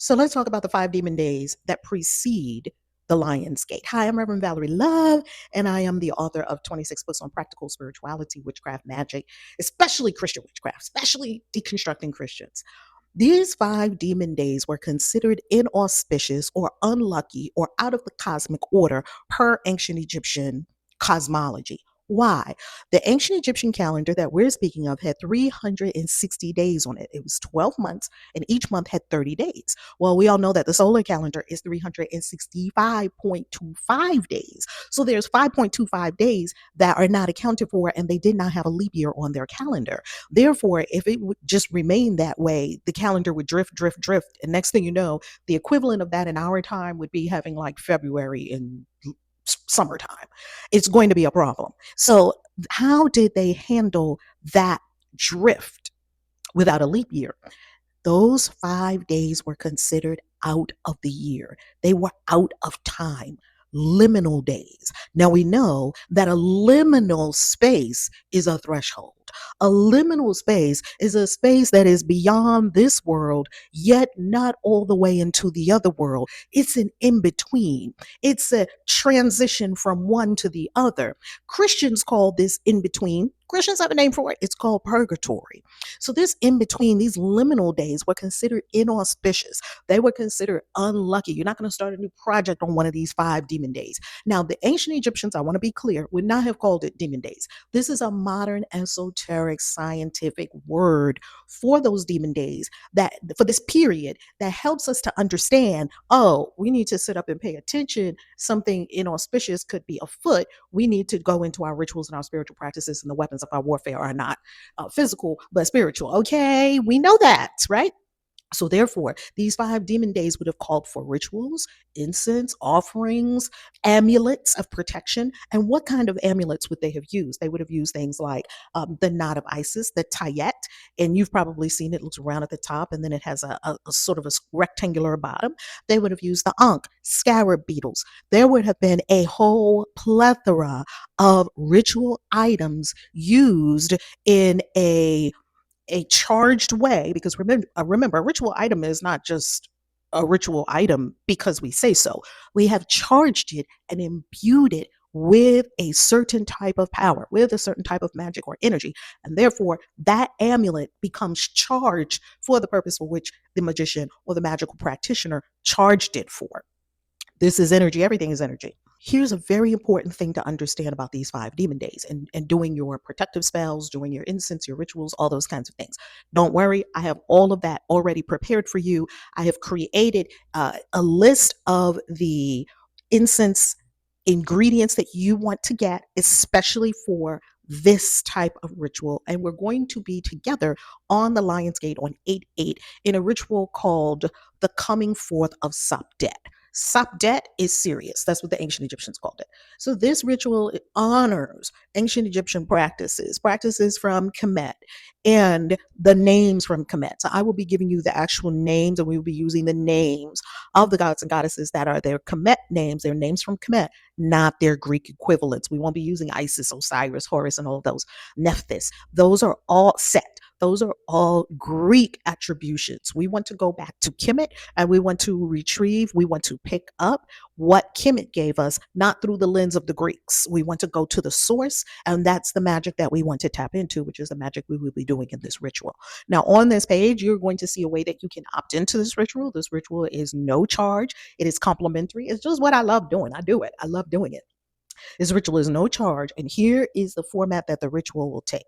So let's talk about the 5 demon days that precede the Lion's Gate. Hi, I'm Reverend Valerie Love, and I am the author of 26 books on practical spirituality, witchcraft, magic, especially Christian witchcraft, especially deconstructing Christians. These 5 demon days were considered inauspicious or unlucky or out of the cosmic order per ancient Egyptian cosmology. Why? The ancient Egyptian calendar that we're speaking of had 360 days on it. It was 12 months, and each month had 30 days. Well, we all know that the solar calendar is 365.25 days. So there's 5.25 days that are not accounted for, and they did not have a leap year on their calendar. Therefore, if it would just remain that way, the calendar would drift, drift, drift. And next thing you know, the equivalent of that in our time would be having like February in summertime. It's going to be a problem. So, how did they handle that drift without a leap year? Those 5 days were considered out of the year. They were out of time, liminal days. Now we know that a liminal space is a threshold. A liminal space is a space that is beyond this world, yet not all the way into the other world. It's an in between, it's a transition from one to the other. Christians call this in between. Christians have a name for it. It's called purgatory. So this in between, these liminal days were considered inauspicious. They were considered unlucky. You're not going to start a new project on one of these 5 demon days. Now, the ancient Egyptians, I want to be clear, would not have called it demon days. This is a modern, esoteric, scientific word for those demon days, that for this period that helps us to understand, oh, we need to sit up and pay attention. Something inauspicious could be afoot. We need to go into our rituals and our spiritual practices, and the weapons of our warfare are not physical but spiritual. Okay, we know that, right? So, therefore, these 5 demon days would have called for rituals, incense, offerings, amulets of protection. And what kind of amulets would they have used? They would have used things like the knot of Isis, the Tayet, and you've probably seen it, looks round at the top, and then it has a sort of a rectangular bottom. They would have used the Ankh, scarab beetles. There would have been a whole plethora of ritual items used in a charged way, because remember, a ritual item is not just a ritual item because we say so. We have charged it and imbued it with a certain type of power, with a certain type of magic or energy. And therefore, that amulet becomes charged for the purpose for which the magician or the magical practitioner charged it for. This is energy. Everything is energy. Here's a very important thing to understand about these 5 demon days and doing your protective spells, doing your incense, your rituals, all those kinds of things. Don't worry, I have all of that already prepared for you. I have created a list of the incense ingredients that you want to get, especially for this type of ritual. And we're going to be together on the Lion's Gate on 8/8 in a ritual called the coming forth of Sapdet. Sapdet is Sirius. That's what the ancient Egyptians called it. So this ritual honors ancient Egyptian practices, practices from Kemet, and the names from Kemet. So I will be giving you the actual names, and we will be using the names of the gods and goddesses that are their Kemet names, their names from Kemet, not their Greek equivalents. We won't be using Isis, Osiris, Horus, and all of those. Nephthys. Those are all Set. Those are all Greek attributions. We want to go back to Kemet, and we want to retrieve, we want to pick up what Kemet gave us, not through the lens of the Greeks. We want to go to the source, and that's the magic that we want to tap into, which is the magic we will be doing in this ritual. Now, on this page, you're going to see a way that you can opt into this ritual. This ritual is no charge, it is complimentary. It's just what I love doing. I do it, I love doing it. This ritual is no charge, and here is the format that the ritual will take.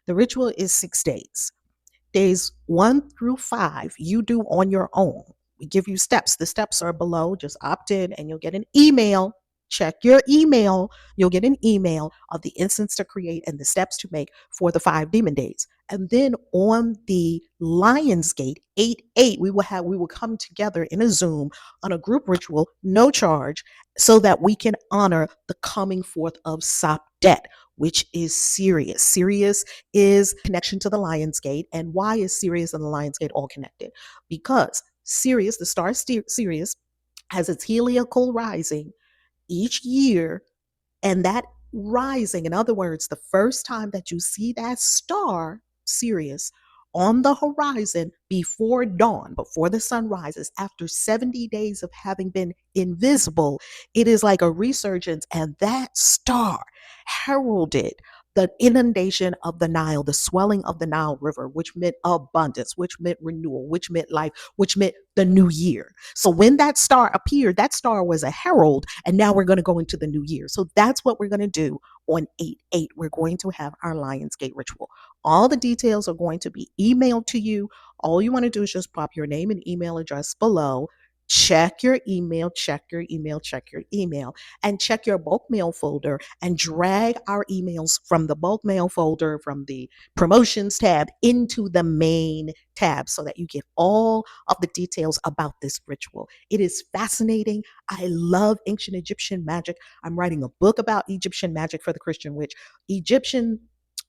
The ritual is 6 days. Days 1 through 5, you do on your own. We give you steps. The steps are below. Just opt in and you'll get an email. Check your email. You'll get an email of the instance to create and the steps to make for the 5 demon days. And then on the Lion's Gate, 8/8, we will come together in a Zoom on a group ritual, no charge, so that we can honor the coming forth of Sapdet, which is Sirius. Sirius is connection to the Lion's Gate. And why is Sirius and the Lion's Gate all connected? Because Sirius, the star Sirius, has its heliacal rising each year, and that rising, in other words, the first time that you see that star, Sirius, on the horizon before dawn, before the sun rises, after 70 days of having been invisible, it is like a resurgence. And that star heralded the inundation of the Nile, the swelling of the Nile River, which meant abundance, which meant renewal, which meant life, which meant the new year. So when that star appeared, that star was a herald, and now we're going to go into the new year. So that's what we're going to do on 8/8. We're going to have our Lionsgate ritual. All the details are going to be emailed to you. All you want to do is just pop your name and email address below. Check your email, check your email, check your email, and check your bulk mail folder and drag our emails from the bulk mail folder, from the promotions tab into the main tab so that you get all of the details about this ritual. It is fascinating. I love ancient Egyptian magic. I'm writing a book about Egyptian magic for the Christian Witch. Egyptian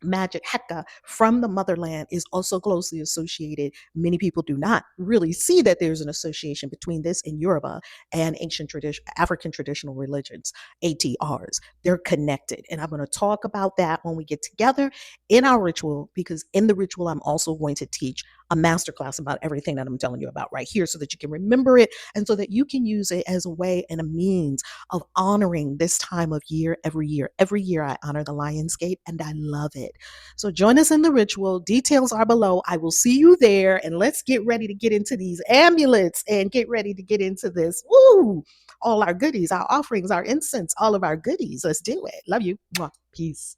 magic Heka from the motherland is also closely associated. Many people do not really see that there's an association between this and Yoruba and ancient tradition, African traditional religions, ATRs. They're connected. And I'm going to talk about that when we get together in our ritual, because in the ritual, I'm also going to teach a masterclass about everything that I'm telling you about right here so that you can remember it and so that you can use it as a way and a means of honoring this time of year every year. Every year I honor the Lionsgate and I love it. So join us in the ritual. Details are below. I will see you there, and let's get ready to get into these amulets and get ready to get into this. Woo! All our goodies, our offerings, our incense, all of our goodies. Let's do it. Love you. Mwah. Peace.